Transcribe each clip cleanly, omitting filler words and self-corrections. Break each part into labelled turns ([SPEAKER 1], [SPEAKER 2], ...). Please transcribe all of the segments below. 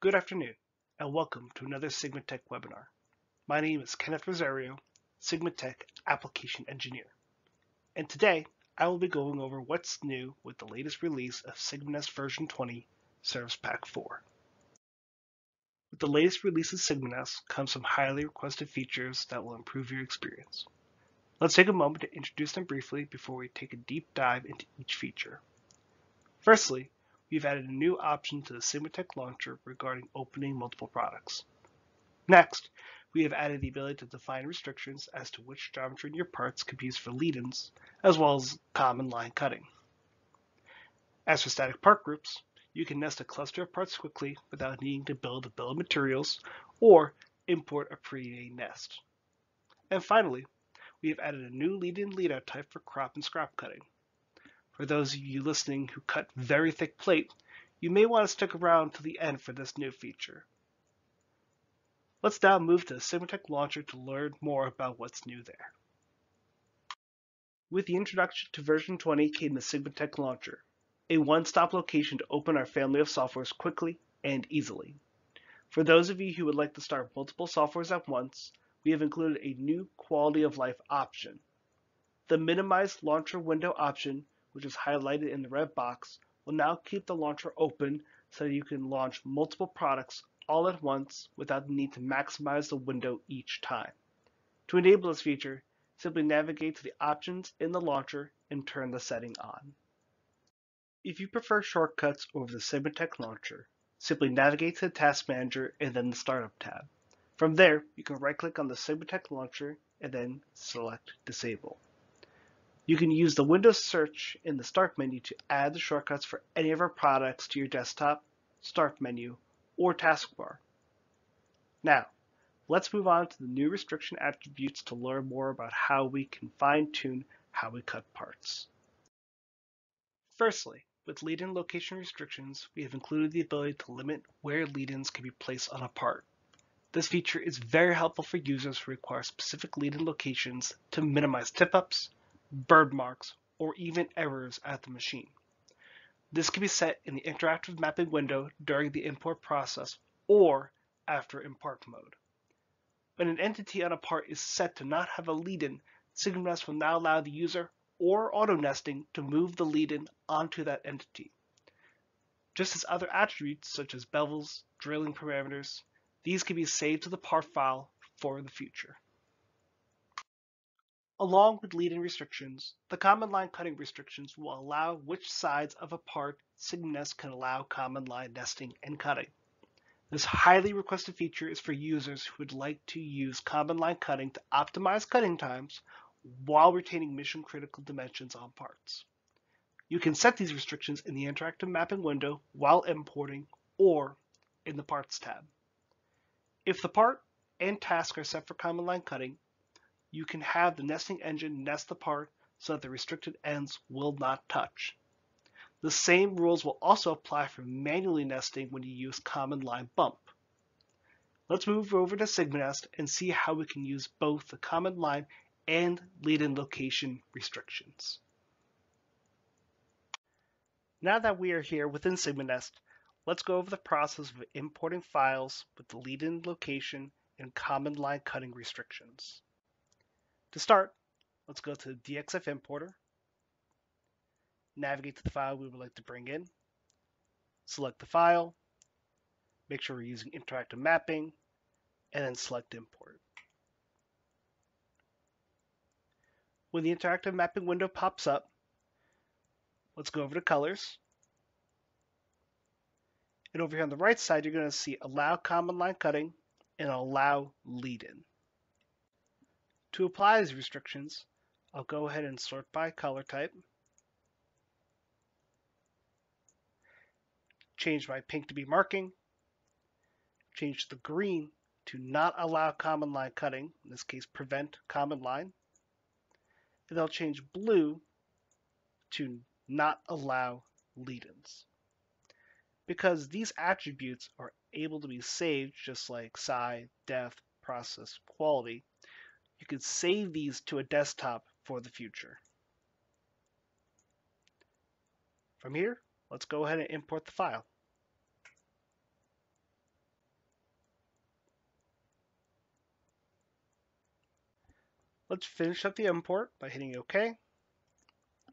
[SPEAKER 1] Good afternoon, and welcome to another Sigmatek webinar. My name is Kenneth Rosario, Sigmatek Application Engineer, and today I will be going over what's new with the latest release of SigmaNEST version 20 Service Pack 4. With the latest release of SigmaNEST comes some highly requested features that will improve your experience. Let's take a moment to introduce them briefly before we take a deep dive into each feature. Firstly, we've added a new option to the Sigmatek Launcher regarding opening multiple products. Next, we have added the ability to define restrictions as to which geometry in your parts can be used for lead-ins, as well as common line cutting. As for static part groups, you can nest a cluster of parts quickly without needing to build a bill of materials or import a pre-made nest. And finally, we have added a new lead-in lead-out type for crop and scrap cutting. For those of you listening who cut very thick plate, you may want to stick around to the end for this new feature. Let's now move to the Sigmatek Launcher to learn more about what's new there. With the introduction to version 20 came the Sigmatek Launcher, a one-stop location to open our family of softwares quickly and easily. For those of you who would like to start multiple softwares at once, we have included a new quality of life option. The minimized launcher window option, which is highlighted in the red box, will now keep the launcher open so that you can launch multiple products all at once without the need to maximize the window each time. To enable this feature, simply navigate to the options in the launcher and turn the setting on. If you prefer shortcuts over the Sigmatek Launcher, simply navigate to the Task Manager and then the Startup tab. From there, you can right-click on the Sigmatek Launcher and then select Disable. You can use the Windows search in the Start menu to add the shortcuts for any of our products to your desktop, Start menu, or taskbar. Now, let's move on to the new restriction attributes to learn more about how we can fine-tune how we cut parts. Firstly, with lead-in location restrictions, we have included the ability to limit where lead-ins can be placed on a part. This feature is very helpful for users who require specific lead-in locations to minimize tip-ups, bird marks, or even errors at the machine. This can be set in the interactive mapping window during the import process or after import mode. When an entity on a part is set to not have a lead-in, SigmaNEST will now allow the user or auto-nesting to move the lead-in onto that entity. Just as other attributes such as bevels, drilling parameters, these can be saved to the part file for the future. Along with lead-in restrictions, the common line cutting restrictions will allow which sides of a part SigmaNEST can allow common line nesting and cutting. This highly requested feature is for users who would like to use common line cutting to optimize cutting times while retaining mission-critical dimensions on parts. You can set these restrictions in the interactive mapping window while importing or in the Parts tab. If the part and task are set for common line cutting, you can have the nesting engine nest the part so that the restricted ends will not touch. The same rules will also apply for manually nesting when you use common line bump. Let's move over to SigmaNEST and see how we can use both the common line and lead-in location restrictions. Now that we are here within SigmaNEST, let's go over the process of importing files with the lead-in location and common line cutting restrictions. To start, let's go to the DXF importer, navigate to the file we would like to bring in, select the file, make sure we're using interactive mapping, and then select import. When the interactive mapping window pops up, let's go over to colors. And over here on the right side, you're going to see allow common line cutting and allow lead-in. To apply these restrictions, I'll go ahead and sort by color type. Change my pink to be marking. Change the green to not allow common line cutting, in this case prevent common line. And I'll change blue to not allow lead-ins. Because these attributes are able to be saved just like size, depth, process, quality, you can save these to a desktop for the future. From here, let's go ahead and import the file. Let's finish up the import by hitting OK,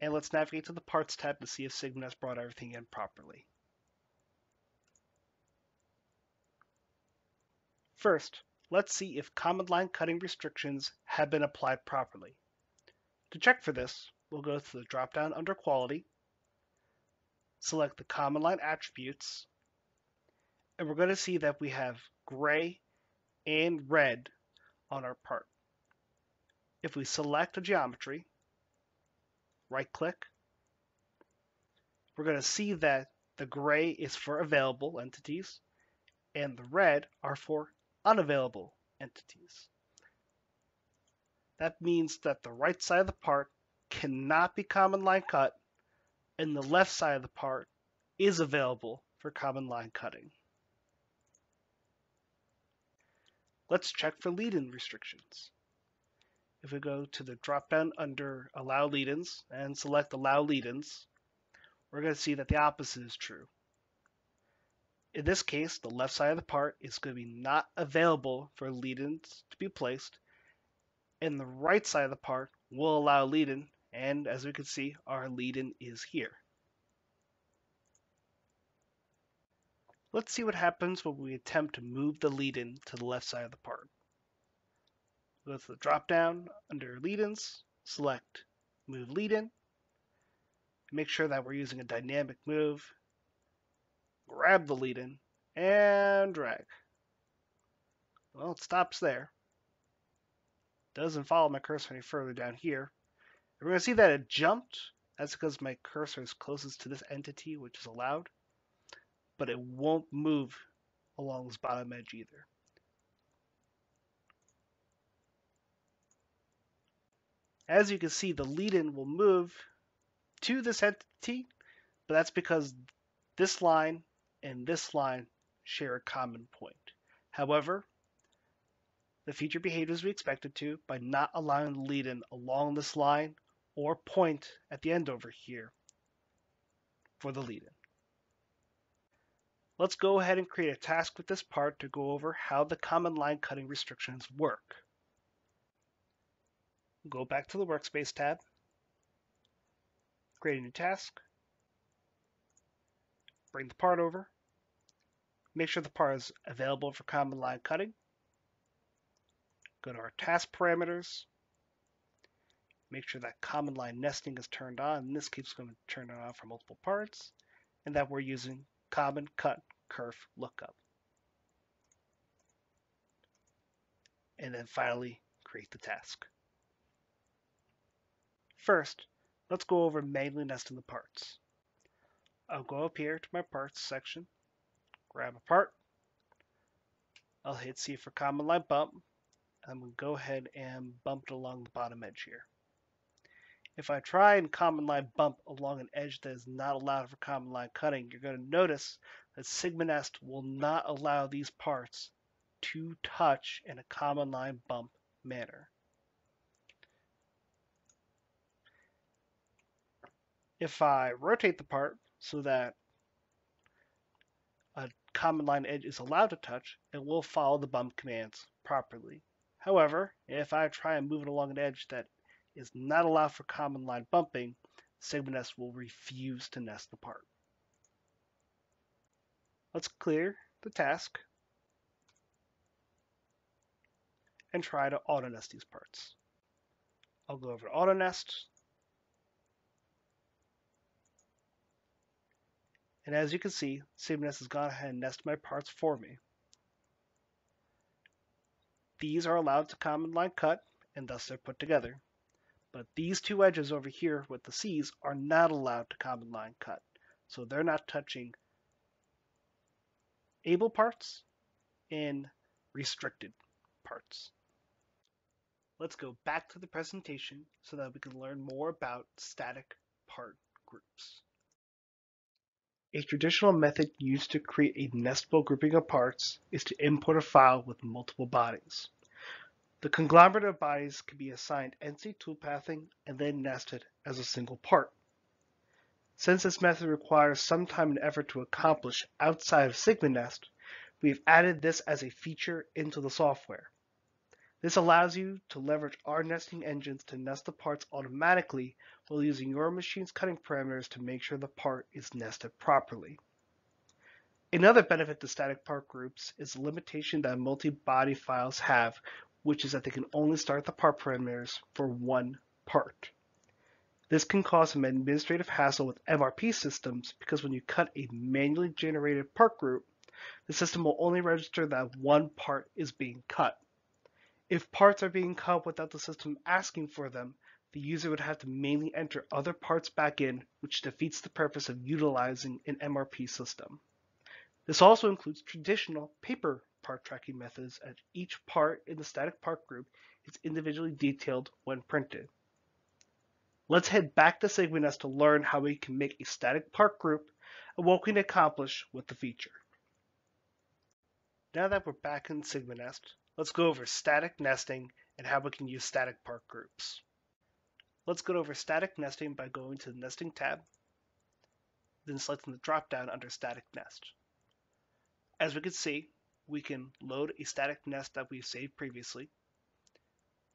[SPEAKER 1] and let's navigate to the Parts tab to see if SigmaNEST brought everything in properly. First, let's see if command line cutting restrictions have been applied properly. To check for this, we'll go to the drop-down under Quality, select the command line attributes, and we're going to see that we have gray and red on our part. If we select a geometry, right-click, we're going to see that the gray is for available entities and the red are for unavailable entities. That means that the right side of the part cannot be command line cut and the left side of the part is available for command line cutting. Let's check for lead-in restrictions. If we go to the drop-down under Allow Lead-ins and select Allow Lead-ins, we're going to see that the opposite is true. In this case, the left side of the part is going to be not available for lead-ins to be placed, and the right side of the part will allow lead-in, and as we can see, our lead-in is here. Let's see what happens when we attempt to move the lead-in to the left side of the part. Go to the drop-down under Lead-ins, select Move Lead-in, make sure that we're using a dynamic move, grab the lead-in, and drag. Well, it stops there. Doesn't follow my cursor any further down here. And we're going to see that it jumped. That's because my cursor is closest to this entity, which is allowed, but it won't move along this bottom edge either. As you can see, the lead-in will move to this entity, but that's because this line and this line share a common point. However, the feature behaved as we expected to by not allowing the lead-in along this line or point at the end over here for the lead-in. Let's go ahead and create a task with this part to go over how the command line cutting restrictions work. Go back to the Workspace tab, create a new task, bring the part over, make sure the part is available for command line cutting, go to our task parameters, make sure that command line nesting is turned on. In this case, we're going to turn it on for multiple parts, and that we're using common cut kerf lookup. And then finally, create the task. First, let's go over manually nesting the parts. I'll go up here to my parts section, grab a part, I'll hit C for command line bump, and I'm going to go ahead and bump it along the bottom edge here. If I try and command line bump along an edge that is not allowed for command line cutting, you're going to notice that SigmaNEST will not allow these parts to touch in a command line bump manner. If I rotate the part so that a command line edge is allowed to touch, it will follow the bump commands properly. However, if I try and move it along an edge that is not allowed for command line bumping, SigmaNEST will refuse to nest the part. Let's clear the task and try to auto nest these parts. I'll go over to auto nest. And as you can see, SigmaNEST has gone ahead and nested my parts for me. These are allowed to command line cut, and thus they're put together. But these two edges over here with the C's are not allowed to command line cut. So they're not touching able parts and restricted parts. Let's go back to the presentation so that we can learn more about static part groups. A traditional method used to create a nestable grouping of parts is to import a file with multiple bodies. The conglomerate of bodies can be assigned entity toolpathing and then nested as a single part. Since this method requires some time and effort to accomplish outside of SigmaNEST, we've added this as a feature into the software. This allows you to leverage our nesting engines to nest the parts automatically while using your machine's cutting parameters to make sure the part is nested properly. Another benefit to static part groups is the limitation that multi-body files have, which is that they can only start the part parameters for one part. This can cause some administrative hassle with MRP systems because when you cut a manually generated part group, the system will only register that one part is being cut. If parts are being cut without the system asking for them, the user would have to manually enter other parts back in, which defeats the purpose of utilizing an MRP system. This also includes traditional paper part tracking methods, as each part in the static part group is individually detailed when printed. Let's head back to SigmaNEST to learn how we can make a static part group and what we can accomplish with the feature. Now that we're back in SigmaNEST, let's go over static nesting and how we can use static part groups. Let's go over static nesting by going to the Nesting tab, then selecting the drop-down under Static Nest. As we can see, we can load a static nest that we've saved previously,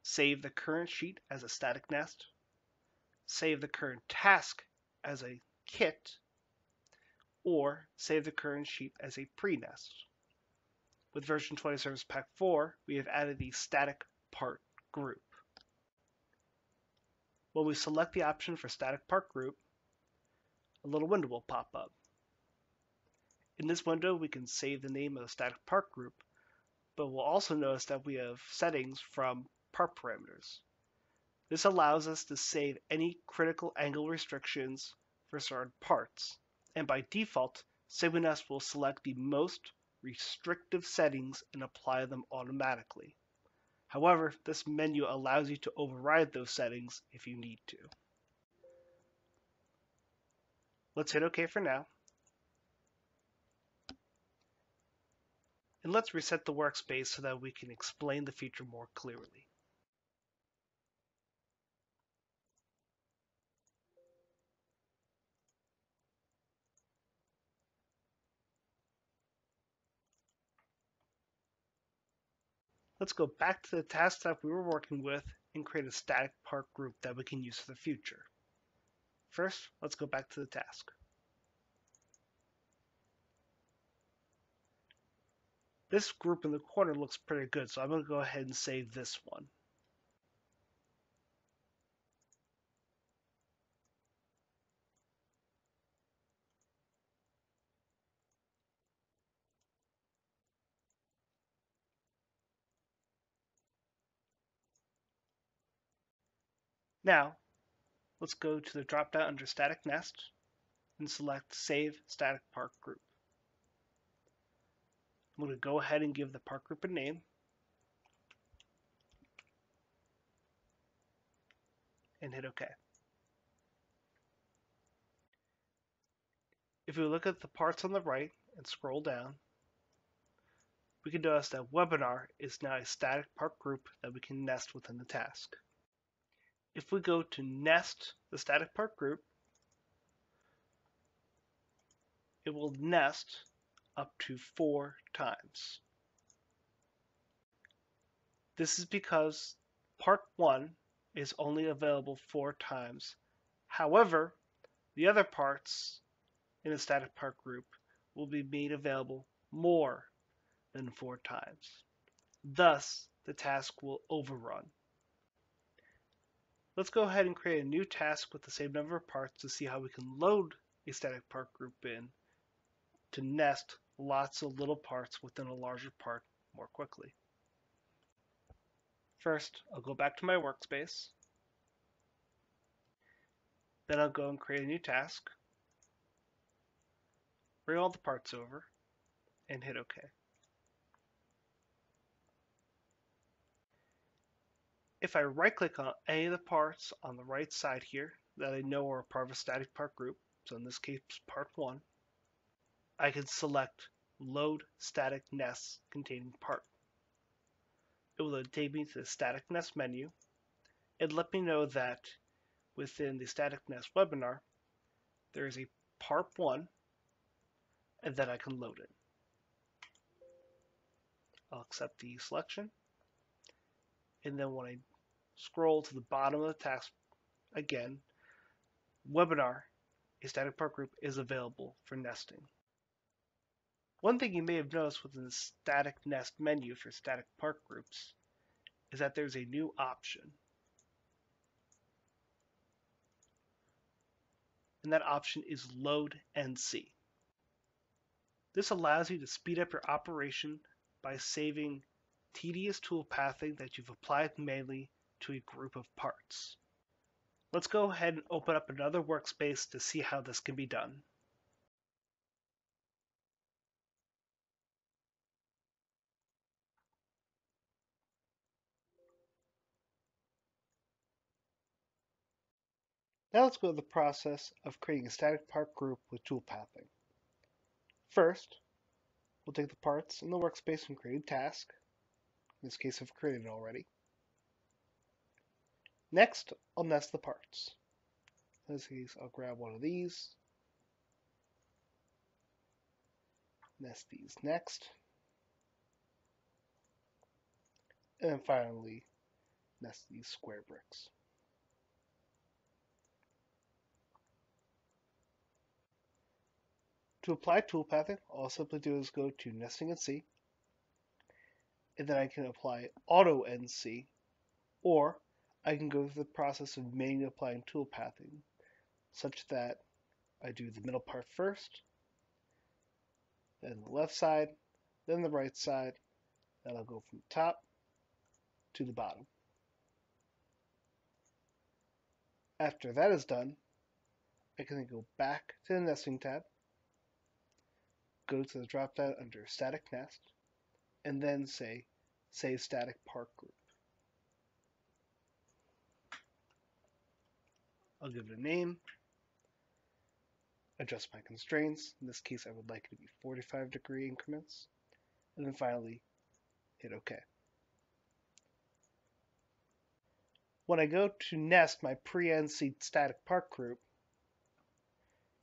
[SPEAKER 1] save the current sheet as a static nest, save the current task as a kit, or save the current sheet as a pre-nest. With version 20 Service Pack 4, we have added the static part group. When we select the option for static part group, a little window will pop up. In this window, we can save the name of the static part group, but we'll also notice that we have settings from part parameters. This allows us to save any critical angle restrictions for certain parts, and by default, SigmaNEST will select the most restrictive settings and apply them automatically. However, this menu allows you to override those settings if you need to. Let's hit OK for now. And let's reset the workspace so that we can explain the feature more clearly. Let's go back to the task that we were working with and create a static part group that we can use for the future. First, let's go back to the task. This group in the corner looks pretty good, so I'm going to go ahead and save this one. Now, let's go to the drop-down under Static Nest and select Save Static Part Group. I'm going to go ahead and give the part group a name and hit OK. If we look at the parts on the right and scroll down, we can notice that Webinar is now a static part group that we can nest within the task. If we go to Nest the static part group, it will nest up to 4 times. This is because part 1 is only available 4 times. However, the other parts in the static part group will be made available more than 4 times. Thus, the task will overrun. Let's go ahead and create a new task with the same number of parts to see how we can load a static part group in to nest lots of little parts within a larger part more quickly. First, I'll go back to my workspace. Then I'll go and create a new task. Bring all the parts over and hit OK. If I right-click on any of the parts on the right side here that I know are part of a static part group, so in this case part 1, I can select Load Static Nests Containing Part. It will then take me to the Static Nest menu and let me know that within the Static Nest webinar, there is a part 1 and then I can load it. I'll accept the selection And then when I scroll to the bottom of the task again, webinar, a static part group, is available for nesting. One thing you may have noticed within the static nest menu for static part groups is that there's a new option. And that option is Load NC. This allows you to speed up your operation by saving tedious toolpathing that you've applied manually to a group of parts. Let's go ahead and open up another workspace to see how this can be done. Now let's go to the process of creating a static part group with toolpathing. First, we'll take the parts in the workspace and create a task. In this case, I've created it already. Next, I'll nest the parts. In this case, I'll grab one of these, nest these next, and then finally nest these square bricks. To apply toolpathing, all I'll simply do is go to Nesting NC, and then I can apply Auto NC, or I can go through the process of manually applying toolpathing, such that I do the middle part first, then the left side, then the right side, then I'll go from the top to the bottom. After that is done, I can then go back to the Nesting tab, go to the drop-down under Static Nest, and then say Save Static Part Group. I'll give it a name, adjust my constraints. In this case, I would like it to be 45-degree increments, and then finally hit OK. When I go to nest my pre-NC static part group,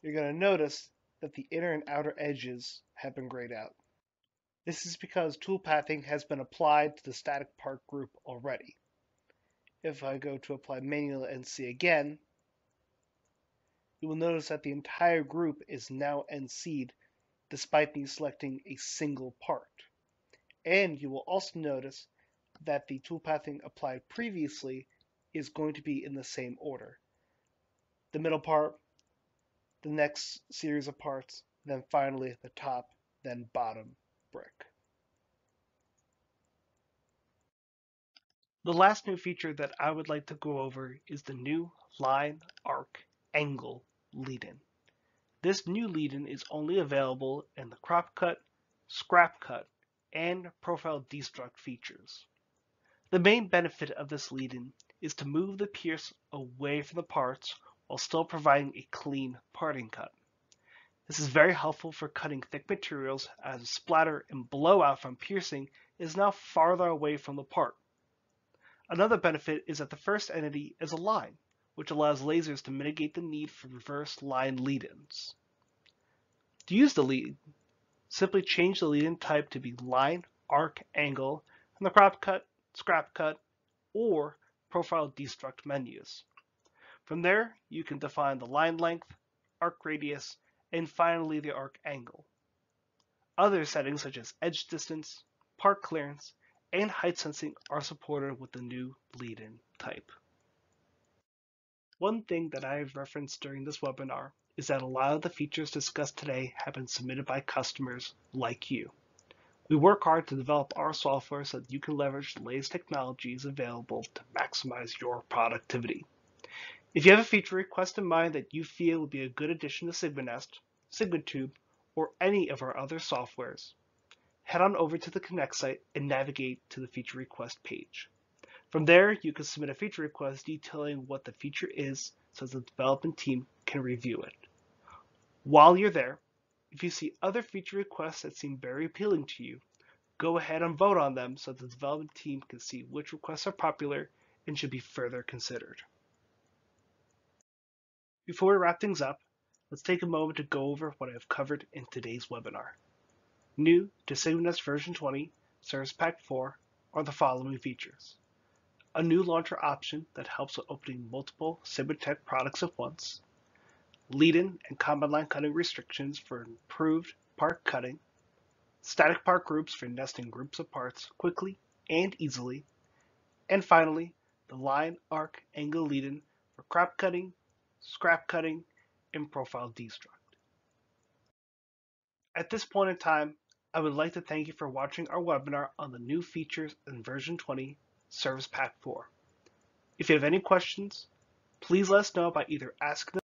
[SPEAKER 1] you're going to notice that the inner and outer edges have been grayed out. This is because toolpathing has been applied to the static part group already. If I go to apply manual NC again, you will notice that the entire group is now NC'd despite me selecting a single part. And you will also notice that the toolpathing applied previously is going to be in the same order. The middle part, the next series of parts, then finally the top, then bottom brick. The last new feature that I would like to go over is the new line, arc, angle Leadin. This new Leadin is only available in the crop cut, scrap cut, and profile destruct features. The main benefit of this Leadin is to move the pierce away from the parts while still providing a clean parting cut. This is very helpful for cutting thick materials as the splatter and blowout from piercing is now farther away from the part. Another benefit is that the first entity is a line, which allows lasers to mitigate the need for reverse line lead-ins. To use the lead, simply change the lead-in type to be line, arc, angle in the crop cut, scrap cut, or profile destruct menus. From there, you can define the line length, arc radius, and finally the arc angle. Other settings such as edge distance, part clearance, and height sensing are supported with the new lead-in type. One thing that I have referenced during this webinar is that a lot of the features discussed today have been submitted by customers like you. We work hard to develop our software so that you can leverage the latest technologies available to maximize your productivity. If you have a feature request in mind that you feel would be a good addition to SigmaNEST, SigmaTube, or any of our other softwares, head on over to the Connect site and navigate to the feature request page. From there, you can submit a feature request detailing what the feature is so the development team can review it. While you're there, if you see other feature requests that seem very appealing to you, go ahead and vote on them so the development team can see which requests are popular and should be further considered. Before we wrap things up, let's take a moment to go over what I have covered in today's webinar. New to SigmaNEST version 20, Service Pack 4 are the following features. a new launcher option that helps with opening multiple Sigmatek products at once, Leadin and combine line cutting restrictions for improved part cutting, static part groups for nesting groups of parts quickly and easily, and finally, the line arc angle Leadin for crop cutting, scrap cutting, and profile destruct. At this point in time, I would like to thank you for watching our webinar on the new features in version 20 Service Pack 4. If you have any questions, please let us know by either asking